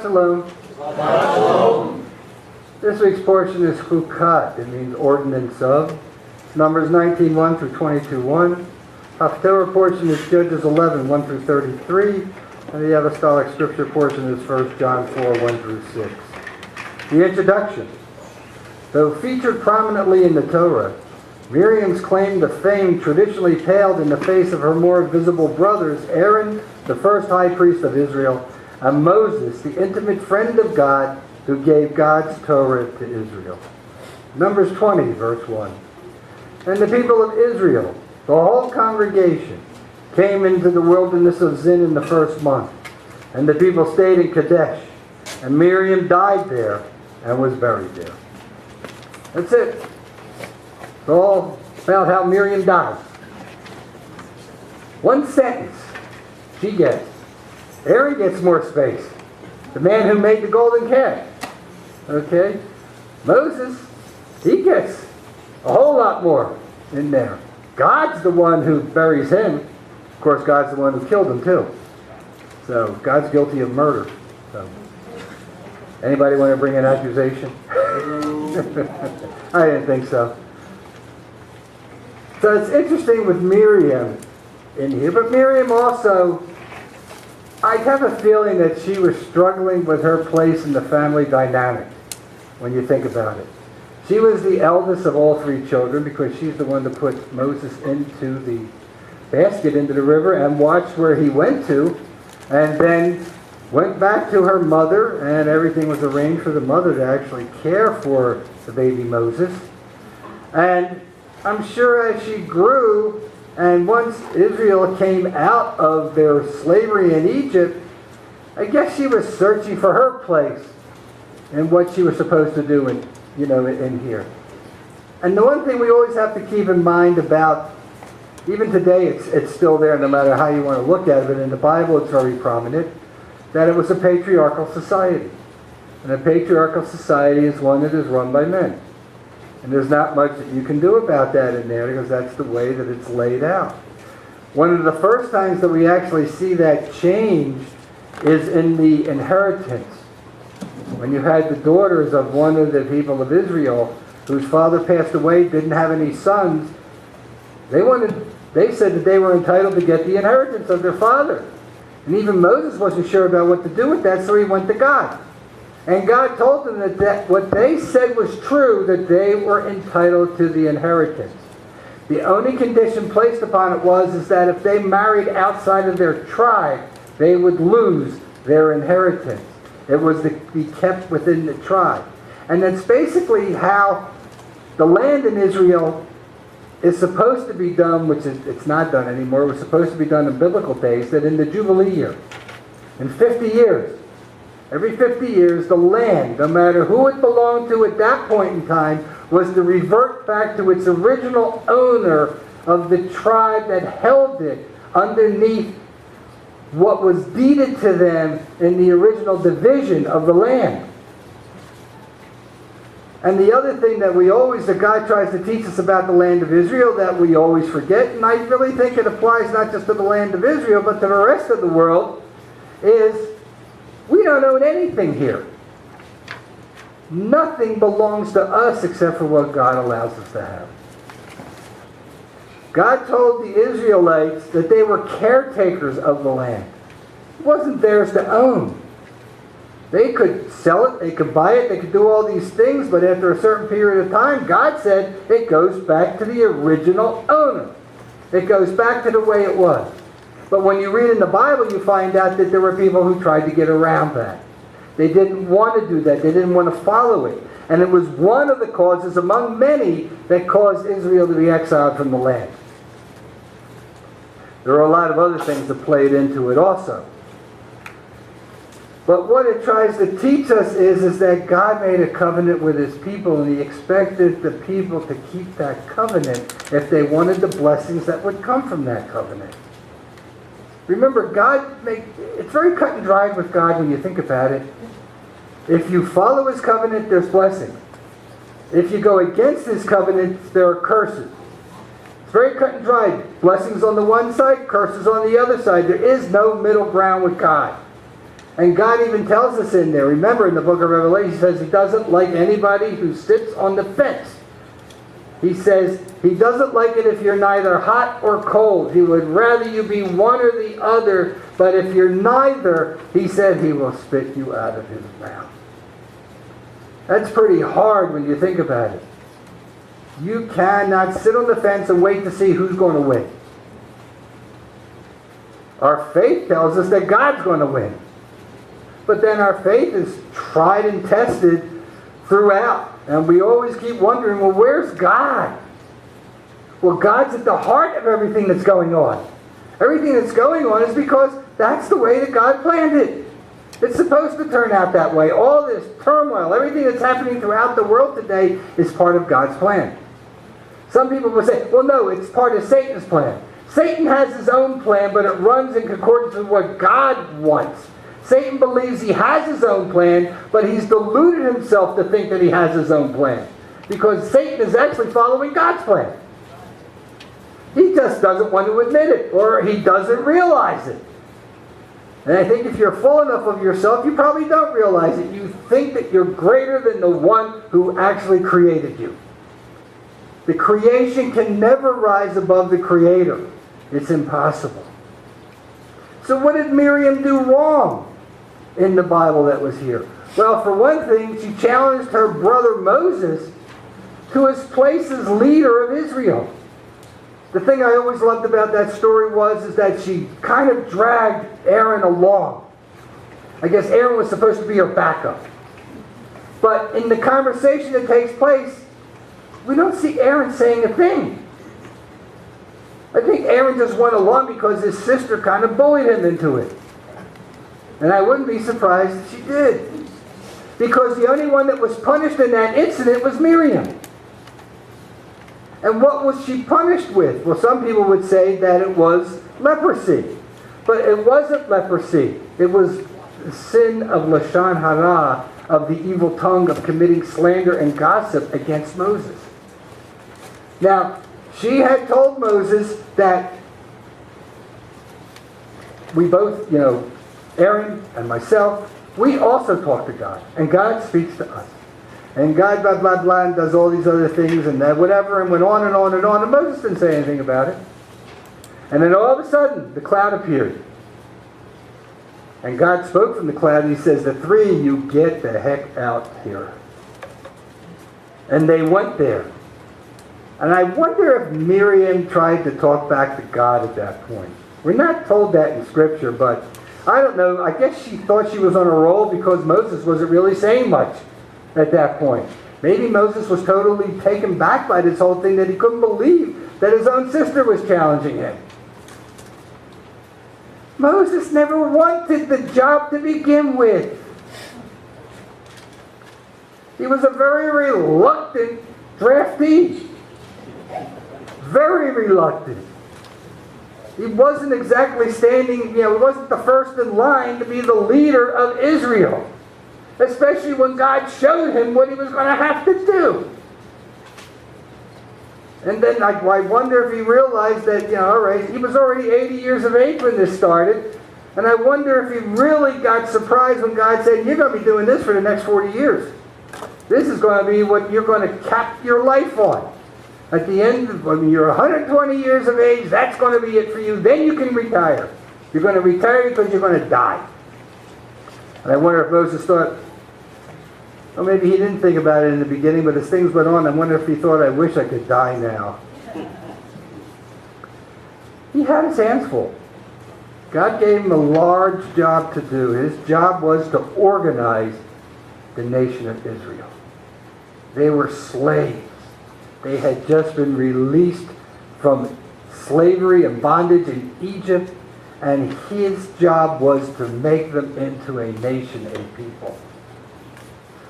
Shalom. This week's portion is Chukkat. It means ordinance of. Numbers 19:1 through 22:1. Torah Portion is Judges 11:1 through 33. And the apostolic scripture portion is 1 John 4:1 through 6. The introduction. Though featured prominently in the Torah, Miriam's claim to fame traditionally paled in the face of her more visible brothers, Aaron, the first high priest of Israel, and Moses, the intimate friend of God, who gave God's Torah to Israel. Numbers 20, verse 1. And the people of Israel, the whole congregation, came into the wilderness of Zin in the first month. And the people stayed in Kadesh. And Miriam died there and was buried there. That's it. It's all about how Miriam died. One sentence she gets. Aaron gets more space. The man who made the golden calf. Okay? Moses, he gets a whole lot more in there. God's the one who buries him. Of course, God's the one who killed him too. So, God's guilty of murder. So, anybody want to bring an accusation? I didn't think so. So it's interesting with Miriam in here, but Miriam also, I have a feeling that she was struggling with her place in the family dynamic when you think about it. She was the eldest of all three children because she's the one that put Moses into the basket, into the river, and watched where he went to, and then went back to her mother, and everything was arranged for the mother to actually care for the baby Moses. And I'm sure as she grew, and once Israel came out of their slavery in Egypt, I guess she was searching for her place and what she was supposed to do in here. And the one thing we always have to keep in mind about, even today it's still there no matter how you want to look at it, but in the Bible it's very prominent, that it was a patriarchal society. And a patriarchal society is one that is run by men. And there's not much that you can do about that in there because that's the way that it's laid out. One of the first times that we actually see that change is in the inheritance. When you had the daughters of one of the people of Israel whose father passed away, didn't have any sons, they said that they were entitled to get the inheritance of their father. And even Moses wasn't sure about what to do with that, so he went to God. And God told them that what they said was true, that they were entitled to the inheritance. The only condition placed upon it is that if they married outside of their tribe, they would lose their inheritance. It was to be kept within the tribe. And that's basically how the land in Israel is supposed to be done, which it's not done anymore. It was supposed to be done in biblical days, that in the Jubilee year, in 50 years, every 50 years, the land, no matter who it belonged to at that point in time, was to revert back to its original owner of the tribe that held it underneath what was deeded to them in the original division of the land. And the other thing that God tries to teach us about the land of Israel that we always forget, and I really think it applies not just to the land of Israel, but to the rest of the world, is we don't own anything here. Nothing belongs to us except for what God allows us to have. God told the Israelites that they were caretakers of the land. It wasn't theirs to own. They could sell it, they could buy it, they could do all these things, but after a certain period of time, God said it goes back to the original owner. It goes back to the way it was. But when you read in the Bible, you find out that there were people who tried to get around that. They didn't want to do that. They didn't want to follow it. And it was one of the causes among many that caused Israel to be exiled from the land. There are a lot of other things that played into it also. But what it tries to teach us is that God made a covenant with His people, and He expected the people to keep that covenant if they wanted the blessings that would come from that covenant. Remember, it's very cut and dried with God when you think about it. If you follow His covenant, there's blessing. If you go against His covenant, there are curses. It's very cut and dried. Blessings on the one side, curses on the other side. There is no middle ground with God. And God even tells us in there, remember in the book of Revelation, he says he doesn't like anybody who sits on the fence. He says he doesn't like it if you're neither hot or cold. He would rather you be one or the other. But if you're neither, he said he will spit you out of his mouth. That's pretty hard when you think about it. You cannot sit on the fence and wait to see who's going to win. Our faith tells us that God's going to win. But then our faith is tried and tested throughout. And we always keep wondering, well, where's God? Well, God's at the heart of everything that's going on. Everything that's going on is because that's the way that God planned it. It's supposed to turn out that way. All this turmoil, everything that's happening throughout the world today is part of God's plan. Some people will say, well, no, it's part of Satan's plan. Satan has his own plan, but it runs in concordance with what God wants. Satan believes he has his own plan, but he's deluded himself to think that he has his own plan. Because Satan is actually following God's plan. He just doesn't want to admit it, or he doesn't realize it. And I think if you're full enough of yourself, you probably don't realize it. You think that you're greater than the one who actually created you. The creation can never rise above the Creator. It's impossible. So what did Miriam do wrong in the Bible that was here? Well, for one thing, she challenged her brother Moses to his place as leader of Israel. The thing I always loved about that story is that she kind of dragged Aaron along. I guess Aaron was supposed to be her backup. But in the conversation that takes place, we don't see Aaron saying a thing. I think Aaron just went along because his sister kind of bullied him into it. And I wouldn't be surprised if she did. Because the only one that was punished in that incident was Miriam. And what was she punished with? Well, some people would say that it was leprosy. But it wasn't leprosy. It was the sin of Lashon Hara, of the evil tongue, of committing slander and gossip against Moses. Now, she had told Moses that we both, Aaron and myself, we also talk to God. And God speaks to us. And God, blah, blah, blah, and does all these other things and that, whatever, and went on and on and on. And Moses didn't say anything about it. And then all of a sudden, the cloud appeared. And God spoke from the cloud, and he says, the three of you get the heck out here. And they went there. And I wonder if Miriam tried to talk back to God at that point. We're not told that in Scripture, but I don't know. I guess she thought she was on a roll because Moses wasn't really saying much at that point. Maybe Moses was totally taken back by this whole thing, that he couldn't believe that his own sister was challenging him. Moses never wanted the job to begin with. He was a very reluctant draftee. Very reluctant. He wasn't exactly standing, he wasn't the first in line to be the leader of Israel. Especially when God showed him what he was going to have to do. And then I wonder if he realized that, all right, he was already 80 years of age when this started. And I wonder if he really got surprised when God said, you're going to be doing this for the next 40 years. This is going to be what you're going to cap your life on. At the end, when you're 120 years of age, that's going to be it for you. Then you can retire. You're going to retire because you're going to die. And I wonder if Moses thought, well, maybe he didn't think about it in the beginning, but as things went on, I wonder if he thought, I wish I could die now. He had his hands full. God gave him a large job to do. His job was to organize the nation of Israel. They were slaves. They had just been released from slavery and bondage in Egypt, and his job was to make them into a nation, a people.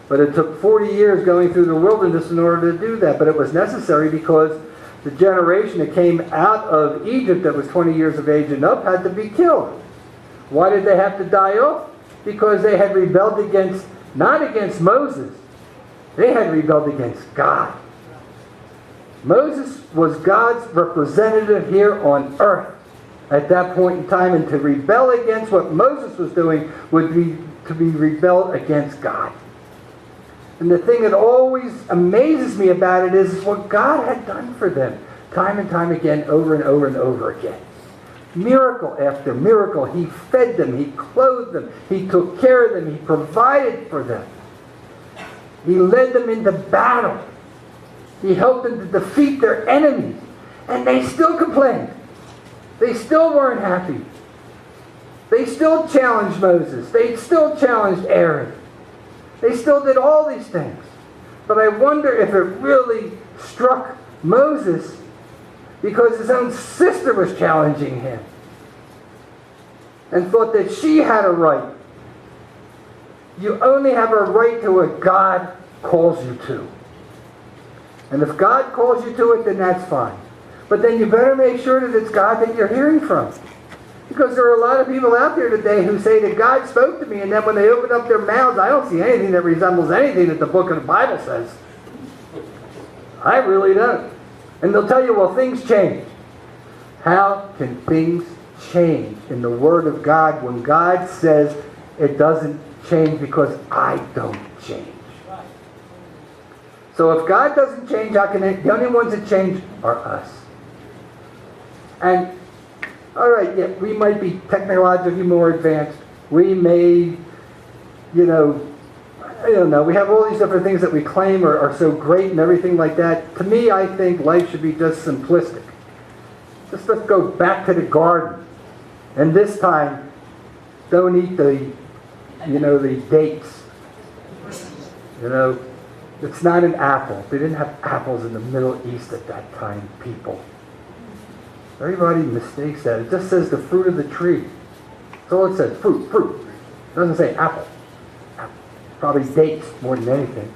But it took 40 years going through the wilderness in order to do that. But it was necessary because the generation that came out of Egypt that was 20 years of age and up had to be killed. Why did they have to die off? Because they had rebelled against, not against Moses, they had rebelled against God. Moses was God's representative here on earth. at that point in time, and to rebel against what Moses was doing would be to be rebelled against God. And the thing that always amazes me about it is what God had done for them, time and time again, over and over and over again. Miracle after miracle. He fed them, He clothed them, He took care of them, He provided for them. He led them into battle. He helped them to defeat their enemies. And they still complained. They still weren't happy. They still challenged Moses. They still challenged Aaron. They still did all these things. But I wonder if it really struck Moses because his own sister was challenging him and thought that she had a right. You only have a right to what God calls you to. And if God calls you to it, then that's fine. But then you better make sure that it's God that you're hearing from. Because there are a lot of people out there today who say that God spoke to me, and then when they open up their mouths, I don't see anything that resembles anything that the book of the Bible says. I really don't. And they'll tell you, well, things change. How can things change in the Word of God when God says it doesn't change because I don't change? So if God doesn't change, how can the only ones that change are us? And, all right, yeah, we might be technologically more advanced. We may, I don't know. We have all these different things that we claim are so great and everything like that. To me, I think life should be just simplistic. Just let's go back to the garden. And this time, don't eat the dates. It's not an apple. They didn't have apples in the Middle East at that time, people. Everybody mistakes that. It just says the fruit of the tree. That's all it says. Fruit. It doesn't say apple. Probably dates more than anything.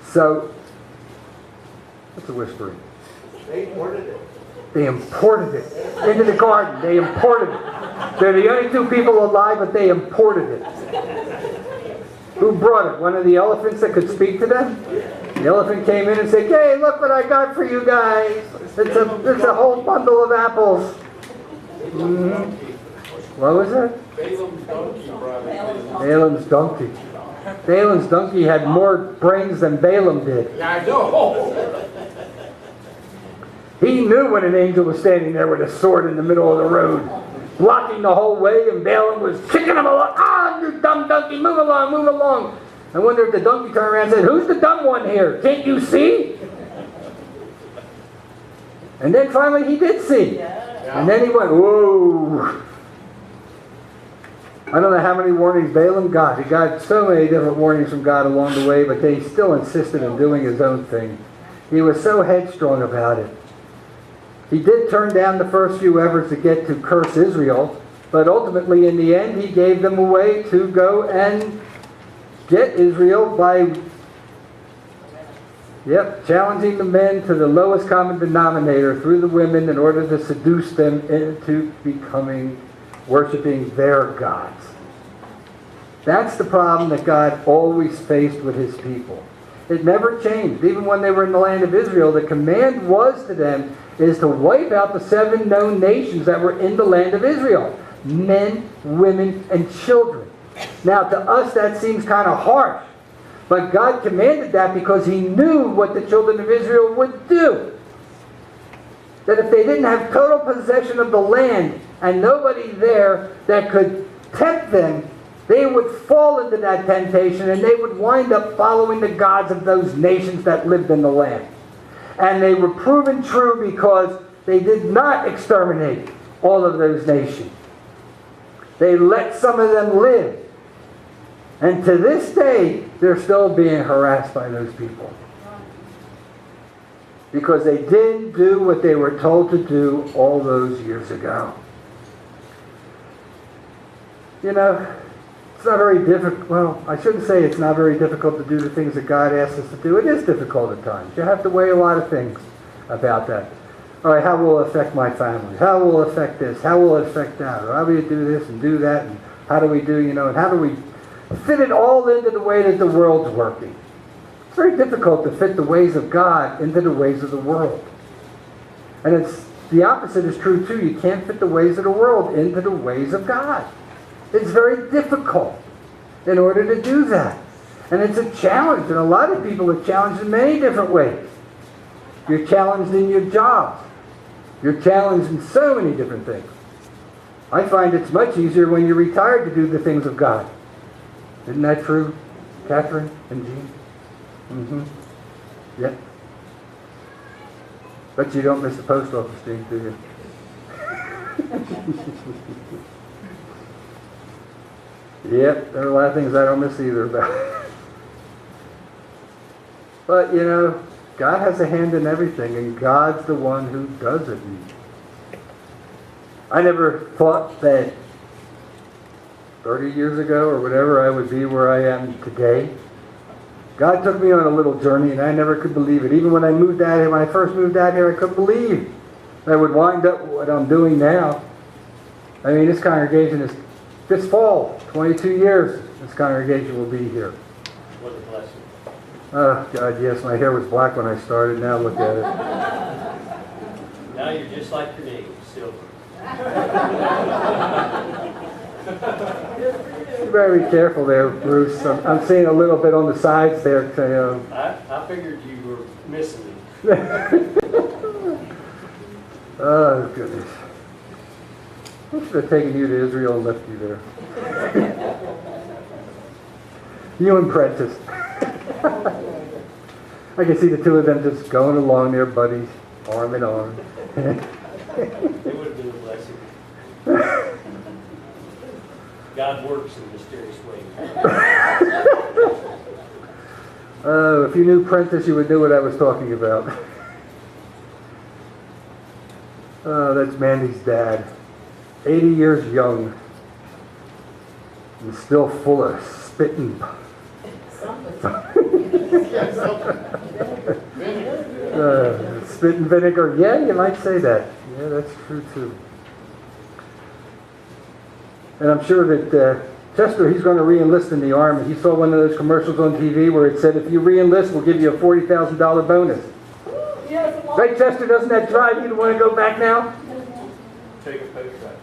So, what's the whispering? They imported it. They imported it into the garden. They imported it. They're the only two people alive, but they imported it. Who brought it? One of the elephants that could speak to them? The elephant came in and said, "Hey, look what I got for you guys. It's a whole bundle of apples." Mm-hmm. What was it? Balaam's donkey brought it. Balaam's donkey. Balaam's donkey had more brains than Balaam did. Yeah, I know. He knew when an angel was standing there with a sword in the middle of the road, blocking the whole way, and Balaam was kicking him along. "Ah, you dumb donkey, move along, move along." I wonder if the donkey turned around and said, "Who's the dumb one here? Can't you see?" And then finally he did see. And then he went, "Whoa." I don't know how many warnings Balaam got. He got so many different warnings from God along the way, but they still insisted on doing his own thing. He was so headstrong about it. He did turn down the first few efforts to get to curse Israel, but ultimately in the end he gave them a way to go and get Israel by challenging the men to the lowest common denominator through the women in order to seduce them into worshiping their gods. That's the problem that God always faced with his people. It never changed. Even when they were in the land of Israel, the command was to them is to wipe out the 7 known nations that were in the land of Israel. Men, women, and children. Now, to us, that seems kind of harsh. But God commanded that because he knew what the children of Israel would do. That if they didn't have total possession of the land and nobody there that could tempt them, they would fall into that temptation and they would wind up following the gods of those nations that lived in the land. And they were proven true because they did not exterminate all of those nations. They let some of them live. And to this day, they're still being harassed by those people. Because they didn't do what they were told to do all those years ago. It's not very difficult. Well, I shouldn't say it's not very difficult to do the things that God asks us to do. It is difficult at times. You have to weigh a lot of things about that. All right, how will it affect my family? How will it affect this? How will it affect that? Or how do we do this and do that? And how do we do, and how do we fit it all into the way that the world's working? It's very difficult to fit the ways of God into the ways of the world. And it's The opposite is true too. You can't fit the ways of the world into the ways of God. It's very difficult in order to do that. And it's a challenge. And a lot of people are challenged in many different ways. You're challenged in your jobs. You're challenged in so many different things. I find it's much easier when you're retired to do the things of God. Isn't that true, Catherine and Jean? Mm-hmm. Yeah. But you don't miss the post office, Jean, do you? Yep, there are a lot of things I don't miss either about it. But, you know, God has a hand in everything, and God's the one who does it. I never thought that 30 years ago or whatever I would be where I am today. God took me on a little journey, and I never could believe it. Even when I moved out here, when I first moved out here, I couldn't believe I would wind up what I'm doing now. I mean, this congregation is, this fall, 22 years, this congregation will be here. What a blessing. Oh, God, yes, my hair was black when I started. Now look at it. Now you're just like your name, Silver. You better be careful there, Bruce. I'm seeing a little bit on the sides there. I figured you were missing me. Oh, goodness. I should have taken you to Israel and left you there. You and Prentice. I can see the two of them just going along there, buddies, arm in arm. It would have been a blessing. God works in mysterious ways. Oh, if you knew Prentice, you would know what I was talking about. Oh, that's Mandy's dad. 80 years young. And still full of spitting. Spitting vinegar. Yeah, you might say that. Yeah, that's true too. And I'm sure that Chester, he's going to re-enlist in the Army. He saw one of those commercials on TV where it said, if you re-enlist, we'll give you a $40,000 bonus. Right, Chester, doesn't that drive you to want to go back now? Take a pay cut.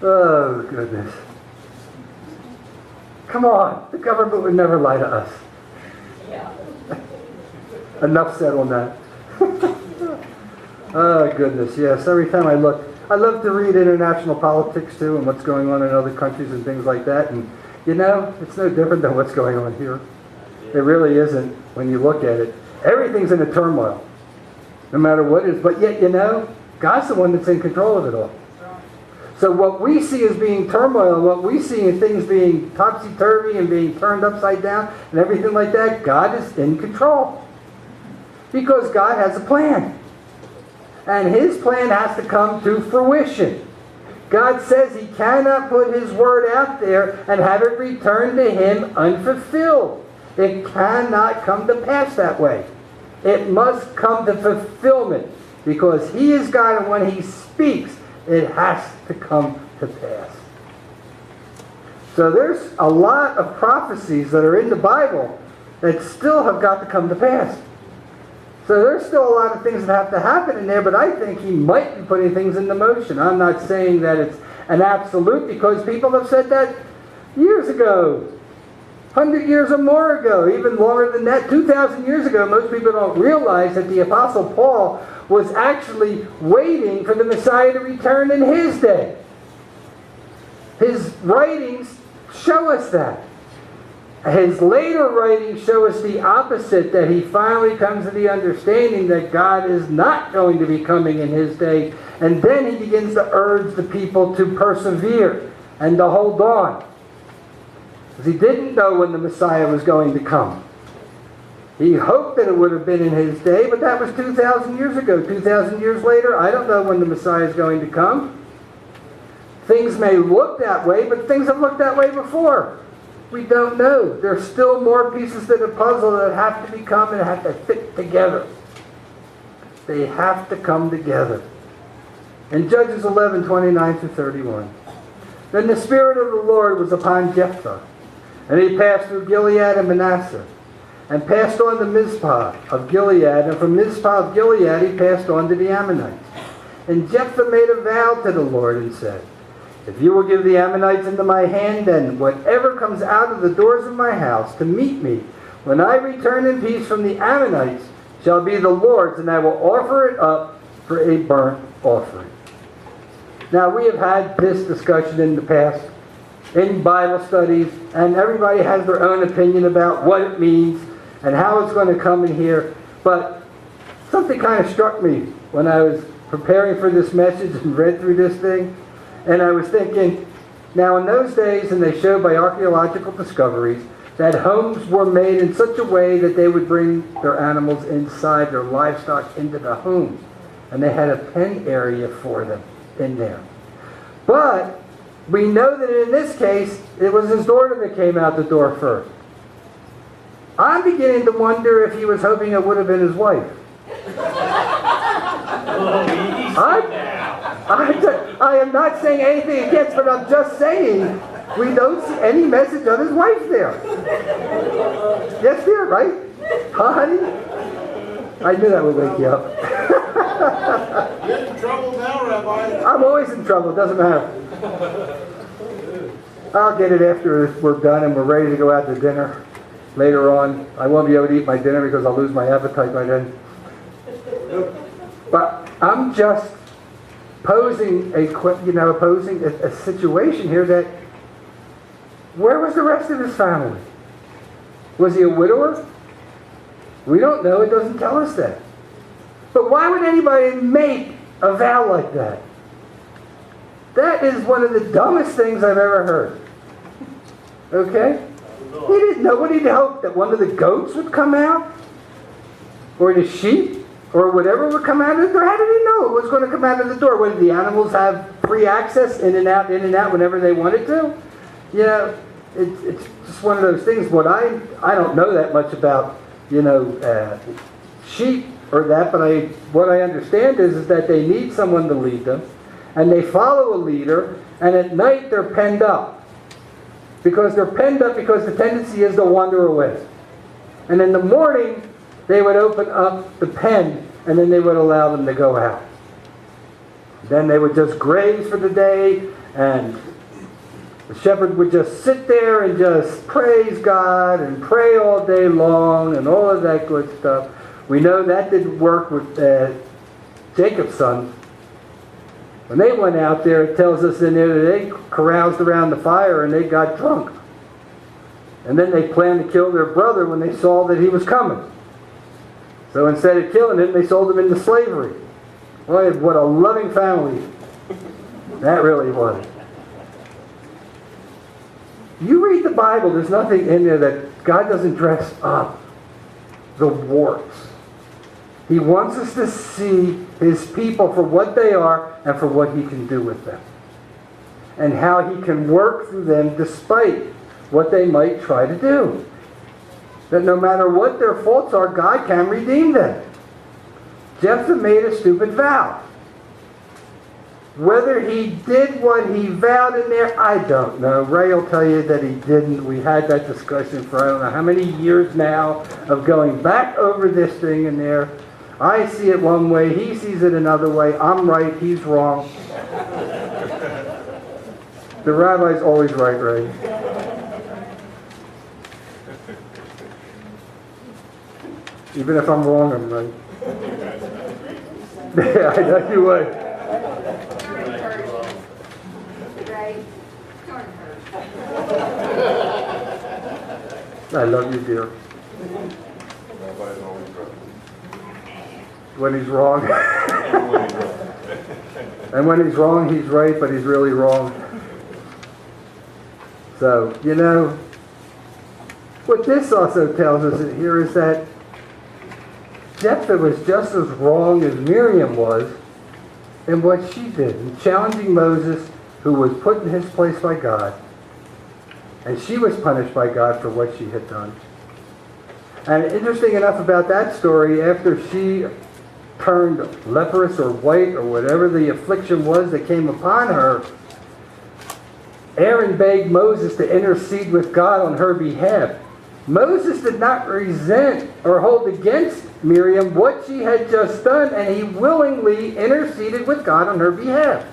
Oh, goodness. Come on. The government would never lie to us. Enough said on that. Oh, goodness, yes. Every time I look, I love to read international politics, too, and what's going on in other countries and things like that. And, you know, it's no different than what's going on here. It really isn't when you look at it. Everything's in a turmoil, no matter what it is. But yet, you know, God's the one that's in control of it all. So what we see as being turmoil, and what we see in things being topsy-turvy and being turned upside down and everything like that, God is in control. Because God has a plan. And His plan has to come to fruition. God says He cannot put His word out there and have it returned to Him unfulfilled. It cannot come to pass that way. It must come to fulfillment. Because He is God, and when He speaks, it has to come to pass. So there's a lot of prophecies that are in the Bible that still have got to come to pass. So there's still a lot of things that have to happen in there, but I think He might be putting things into motion. I'm not saying that it's an absolute, because people have said that years ago, 100 years or more ago, even longer than that, 2,000 years ago. Most people don't realize that the Apostle Paul was actually waiting for the Messiah to return in his day. His writings show us that. His later writings show us the opposite, that he finally comes to the understanding that God is not going to be coming in his day. And then he begins to urge the people to persevere and to hold on. Because he didn't know when the Messiah was going to come. He hoped that it would have been in his day, but that was 2,000 years ago. 2,000 years later, I don't know when the Messiah is going to come. Things may look that way, but things have looked that way before. We don't know. There's still more pieces to the puzzle that have to become and have to fit together. They have to come together. In Judges 11, 29 through 31. Then the Spirit of the Lord was upon Jephthah, and he passed through Gilead and Manasseh, and passed on to Mizpah of Gilead, and from Mizpah of Gilead he passed on to the Ammonites. And Jephthah made a vow to the Lord and said, if you will give the Ammonites into my hand, then whatever comes out of the doors of my house to meet me when I return in peace from the Ammonites shall be the Lord's, and I will offer it up for a burnt offering. Now, we have had this discussion in the past in Bible studies, and everybody has their own opinion about what it means and how it's going to come in here. But something kind of struck me when I was preparing for this message and read through this thing. And I was thinking, now in those days, and they show by archaeological discoveries, that homes were made in such a way that they would bring their animals inside, their livestock into the home. And they had a pen area for them in there. But we know that in this case, it was his daughter that came out the door first. I'm beginning to wonder if he was hoping it would have been his wife. I am not saying anything against, but I'm just saying we don't see any message of his wife there. Yes, dear, right? Huh, honey? I knew that would wake you up. You're in trouble now, Rabbi. I'm always in trouble, it doesn't matter. I'll get it after we're done and we're ready to go out to dinner later on. I won't be able to eat my dinner because I'll lose my appetite by then. But I'm just posing a situation here that where was the rest of his family? Was he a widower? We don't know. It doesn't tell us that. But why would anybody make a vow like that? That is one of the dumbest things I've ever heard. Okay? He didn't know. What, he'd hope that one of the goats would come out? Or the sheep? Or whatever would come out of the door? How did he know it was going to come out of the door? Would the animals have free access in and out whenever they wanted to? You know, it's just one of those things. What I don't know that much about, sheep or that, but what I understand is that they need someone to lead them, and they follow a leader, and at night they're penned up. Because they're penned up because the tendency is to wander away. And in the morning, they would open up the pen, and then they would allow them to go out. Then they would just graze for the day, and the shepherd would just sit there and just praise God and pray all day long and all of that good stuff. We know that didn't work with Jacob's sons. When they went out there, it tells us in there that they caroused around the fire and they got drunk. And then they planned to kill their brother when they saw that he was coming. So instead of killing him, they sold him into slavery. Boy, what a loving family that really was. You read the Bible, there's nothing in there that God doesn't dress up the warts. He wants us to see His people for what they are and for what He can do with them. And how He can work through them despite what they might try to do. That no matter what their faults are, God can redeem them. Jephthah made a stupid vow. Whether he did what he vowed in there, I don't know. Ray will tell you that he didn't. We had that discussion for I don't know how many years now of going back over this thing in there. I see it one way, he sees it another way. I'm right, he's wrong. The rabbi's always right, Ray. Even if I'm wrong, I'm right. Yeah, I know you would. I love you, dear. When he's wrong. And when he's wrong, he's right, but he's really wrong. So, what this also tells us here is that Jephthah was just as wrong as Miriam was in what she did, in challenging Moses, who was put in his place by God. And she was punished by God for what she had done. And interesting enough about that story, after she turned leprous or white or whatever the affliction was that came upon her, Aaron begged Moses to intercede with God on her behalf. Moses did not resent or hold against Miriam what she had just done, and he willingly interceded with God on her behalf.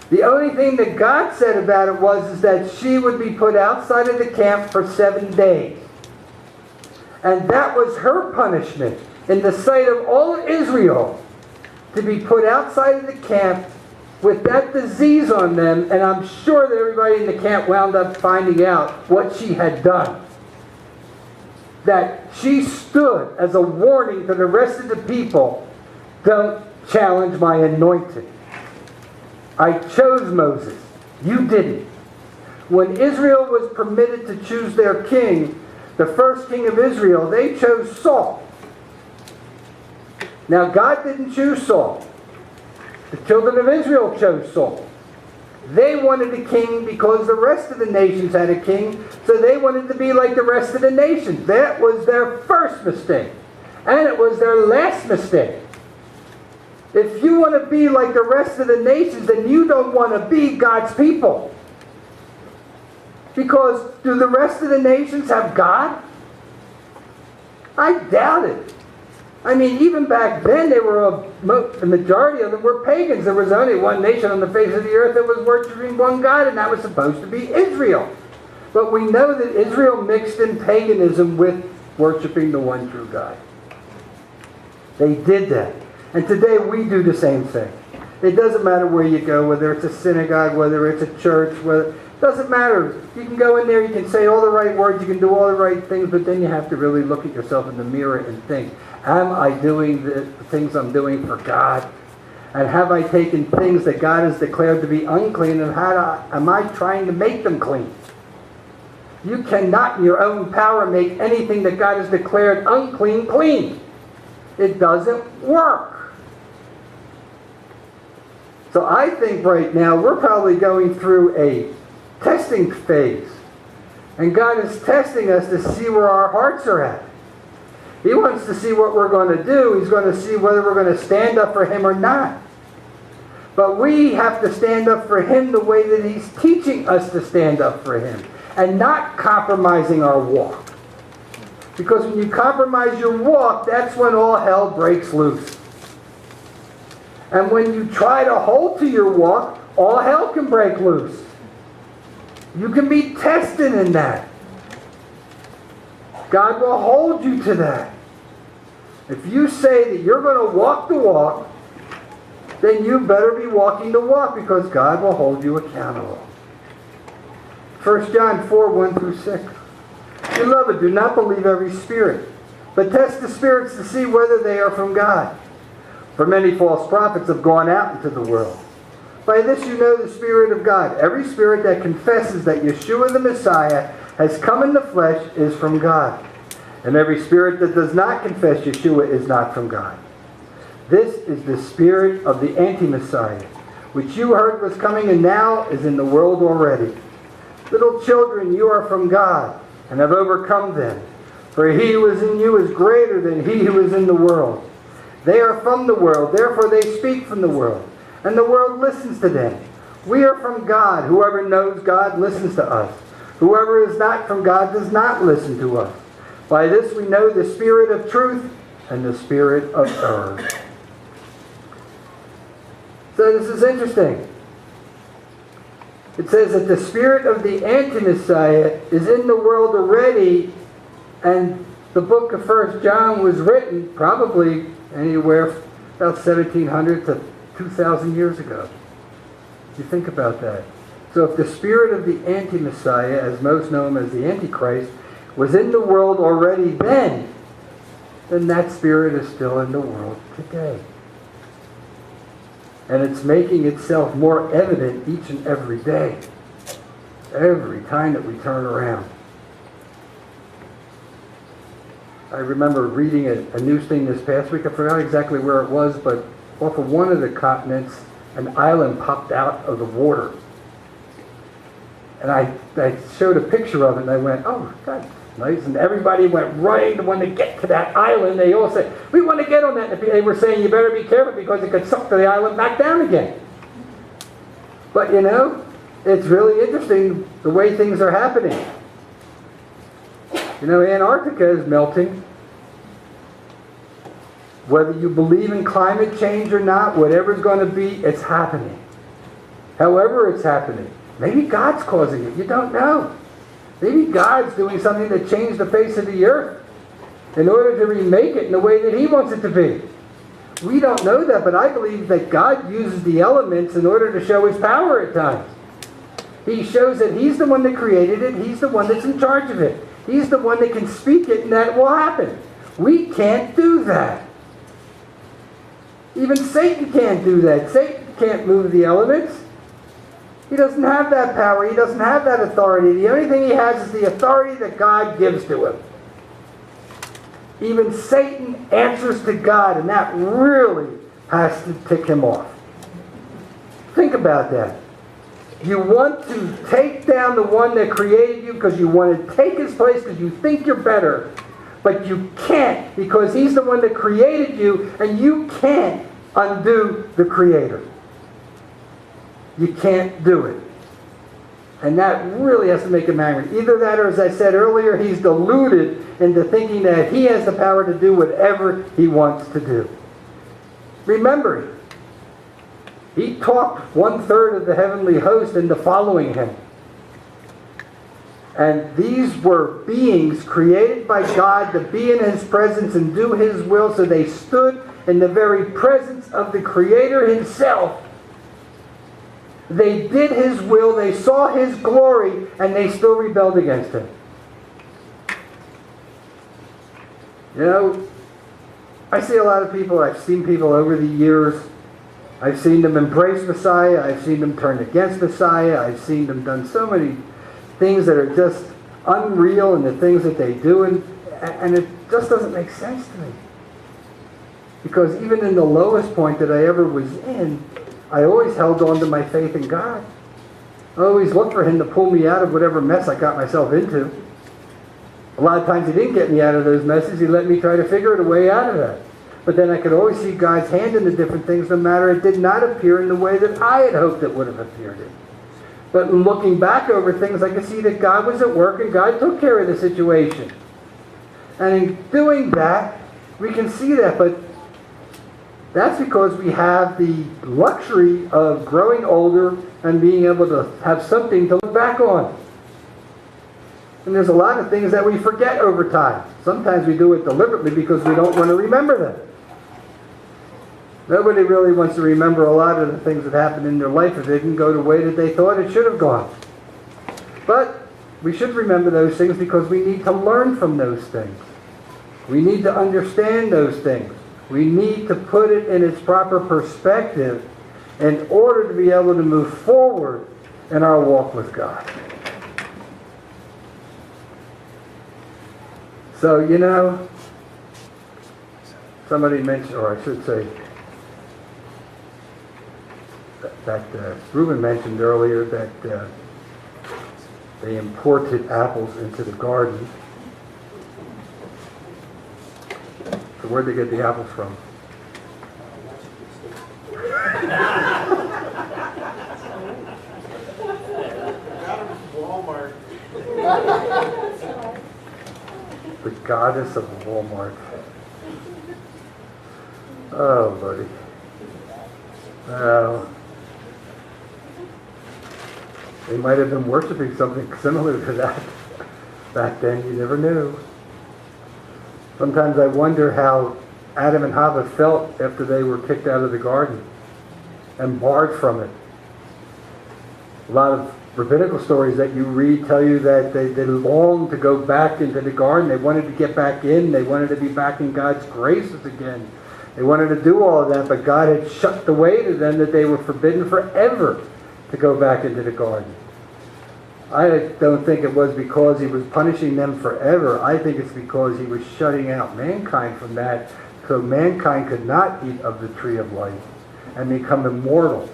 The only thing that God said about it was that she would be put outside of the camp for 7 days. And that was her punishment in the sight of all of Israel, to be put outside of the camp with that disease on them. And I'm sure that everybody in the camp wound up finding out what she had done. That she stood as a warning to the rest of the people, don't challenge my anointed. I chose Moses. You didn't. When Israel was permitted to choose their king, the first king of Israel, they chose Saul. Now God didn't choose Saul. The children of Israel chose Saul. They wanted a king because the rest of the nations had a king, so they wanted to be like the rest of the nations. That was their first mistake. And it was their last mistake. If you want to be like the rest of the nations, then you don't want to be God's people. Because do the rest of the nations have God? I doubt it. I mean, even back then, the majority of them were pagans. There was only one nation on the face of the earth that was worshiping one God, and that was supposed to be Israel. But we know that Israel mixed in paganism with worshiping the one true God. They did that. And today we do the same thing. It doesn't matter where you go, whether it's a synagogue, whether it's a church, it doesn't matter. You can go in there, you can say all the right words, you can do all the right things, but then you have to really look at yourself in the mirror and think, am I doing the things I'm doing for God? And have I taken things that God has declared to be unclean, and am I trying to make them clean? You cannot in your own power make anything that God has declared unclean clean. It doesn't work. So I think right now we're probably going through a testing phase. And God is testing us to see where our hearts are at. He wants to see what we're going to do. He's going to see whether we're going to stand up for Him or not. But we have to stand up for Him the way that He's teaching us to stand up for Him. And not compromising our walk. Because when you compromise your walk, that's when all hell breaks loose. And when you try to hold to your walk, all hell can break loose. You can be tested in that. God will hold you to that. If you say that you're going to walk the walk, then you better be walking the walk, because God will hold you accountable. 1 John 4, 1 through 6. Beloved, do not believe every spirit, but test the spirits to see whether they are from God. For many false prophets have gone out into the world. By this you know the Spirit of God. Every spirit that confesses that Yeshua the Messiah has come in the flesh is from God. And every spirit that does not confess Yeshua is not from God. This is the spirit of the anti-Messiah, which you heard was coming and now is in the world already. Little children, you are from God and have overcome them. For he who is in you is greater than he who is in the world. They are from the world, therefore they speak from the world, and the world listens to them. We are from God. Whoever knows God listens to us. Whoever is not from God does not listen to us. By this we know the spirit of truth and the spirit of error. So this is interesting. It says that the spirit of the anti-Messiah is in the world already, and the book of 1 John was written probably anywhere about 1700 to 2,000 years ago. You think about that. So if the spirit of the anti-Messiah, as most know him as the Antichrist, was in the world already then that spirit is still in the world today. And it's making itself more evident each and every day. Every time that we turn around. I remember reading a news thing this past week. I forgot exactly where it was, but off of one of the continents, an island popped out of the water. And I showed a picture of it, and I went, oh, that's nice. And everybody went running to want to get to that island. They all said, we want to get on that. And they were saying, you better be careful because it could suck the island back down again. But, you know, it's really interesting the way things are happening. You know, Antarctica is melting. Whether you believe in climate change or not, whatever's going to be, it's happening. However it's happening. Maybe God's causing it. You don't know. Maybe God's doing something to change the face of the earth in order to remake it in the way that He wants it to be. We don't know that, but I believe that God uses the elements in order to show His power at times. He shows that He's the one that created it. He's the one that's in charge of it. He's the one that can speak it and that it will happen. We can't do that. Even Satan can't do that. Satan can't move the elements. He doesn't have that power. He doesn't have that authority. The only thing he has is the authority that God gives to him. Even Satan answers to God, and that really has to tick him off. Think about that. You want to take down the one that created you because you want to take his place because you think you're better. But you can't, because he's the one that created you, and you can't undo the Creator. You can't do it. And that really has to make him angry. Either that, or as I said earlier, he's deluded into thinking that he has the power to do whatever he wants to do. Remember, he talked 1/3 of the heavenly host into following him. And these were beings created by God to be in His presence and do His will, so they stood in the very presence of the Creator Himself. They did His will, they saw His glory, and they still rebelled against Him. You know, I see a lot of people, I've seen people over the years, I've seen them embrace Messiah, I've seen them turn against Messiah, I've seen them done so many things that are just unreal in the things that they do, and it just doesn't make sense to me. Because even in the lowest point that I ever was in, I always held on to my faith in God. I always looked for Him to pull me out of whatever mess I got myself into. A lot of times He didn't get me out of those messes. He let me try to figure a way out of that. But then I could always see God's hand in the different things, no matter it did not appear in the way that I had hoped it would have appeared in. But in looking back over things, I could see that God was at work and God took care of the situation. And in doing that, we can see that. But that's because we have the luxury of growing older and being able to have something to look back on. And there's a lot of things that we forget over time. Sometimes we do it deliberately because we don't want to remember them. Nobody really wants to remember a lot of the things that happened in their life if they didn't go the way that they thought it should have gone. But we should remember those things because we need to learn from those things. We need to understand those things. We need to put it in its proper perspective in order to be able to move forward in our walk with God. So, you know, somebody mentioned, or I should say, that Reuben mentioned earlier that they imported apples into the garden. So where'd they get the apples from? Got them from Walmart. The goddess of Walmart. Oh, buddy. Well, they might have been worshiping something similar to that back then. You never knew. Sometimes I wonder how Adam and Hava felt after they were kicked out of the garden and barred from it. A lot of rabbinical stories that you read tell you that they longed to go back into the garden. They wanted to get back in. They wanted to be back in God's graces again. They wanted to do all of that, but God had shut the way to them that they were forbidden forever to go back into the garden. I don't think it was because He was punishing them forever. I think it's because He was shutting out mankind from that, so mankind could not eat of the tree of life and become immortal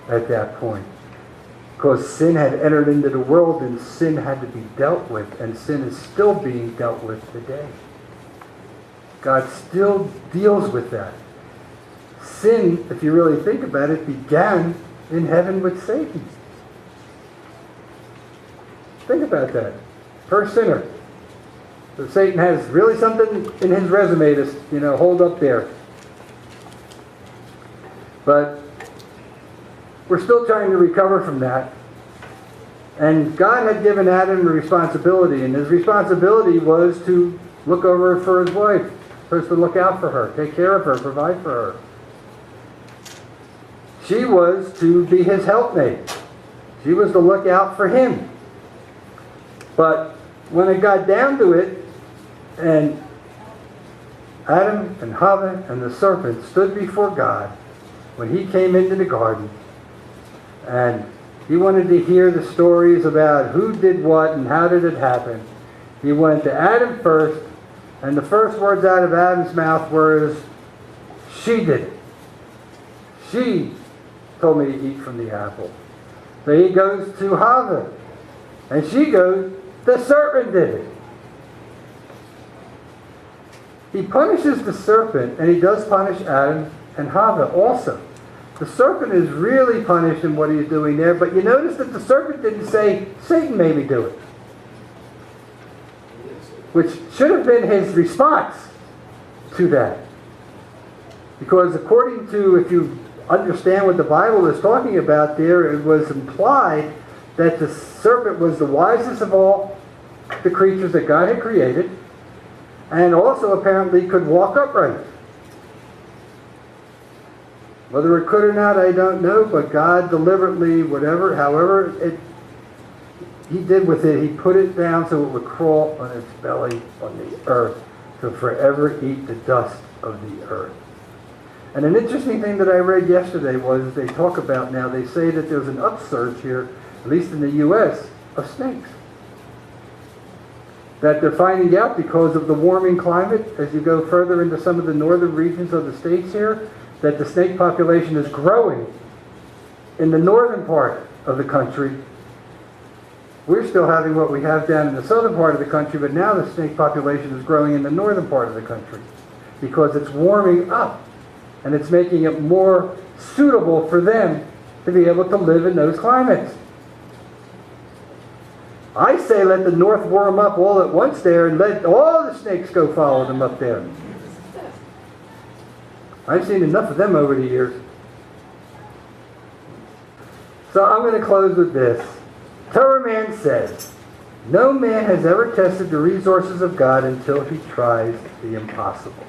at that point. Because sin had entered into the world and sin had to be dealt with, and sin is still being dealt with today. God still deals with that. Sin, if you really think about it, began in heaven with Satan. Think about that. First sinner. So Satan has really something in his resume to, hold up there. But we're still trying to recover from that. And God had given Adam a responsibility, and his responsibility was to look over for his wife. Supposed to look out for her, take care of her, provide for her. She was to be his helpmate. She was to look out for him. But when it got down to it, and Adam and Chava and the serpent stood before God when he came into the garden, and he wanted to hear the stories about who did what and how did it happen. He went to Adam first, and the first words out of Adam's mouth were, "She did it. She told me to eat from the apple." So he goes to Chava, and she goes, "The serpent did it." He punishes the serpent, and he does punish Adam and Chava also. The serpent is really punished in what he's doing there, but you notice that the serpent didn't say, "Satan made me do it," which should have been his response to that. Because according to, if you understand what the Bible is talking about there, it was implied that the serpent was the wisest of all the creatures that God had created, and also apparently could walk upright. Whether it could or not, I don't know, but God deliberately, however he did with it, he put it down so it would crawl on its belly on the earth to forever eat the dust of the earth. And an interesting thing that I read yesterday was they talk about now, they say that there's an upsurge here, at least in the U.S., of snakes. That they're finding out because of the warming climate, as you go further into some of the northern regions of the states here, that the snake population is growing in the northern part of the country. We're still having what we have down in the southern part of the country, but now the snake population is growing in the northern part of the country because it's warming up and it's making it more suitable for them to be able to live in those climates. I say let the north warm up all at once there and let all the snakes go follow them up there. I've seen enough of them over the years. So I'm going to close with this. Torah man says, "No man has ever tested the resources of God until he tries the impossible."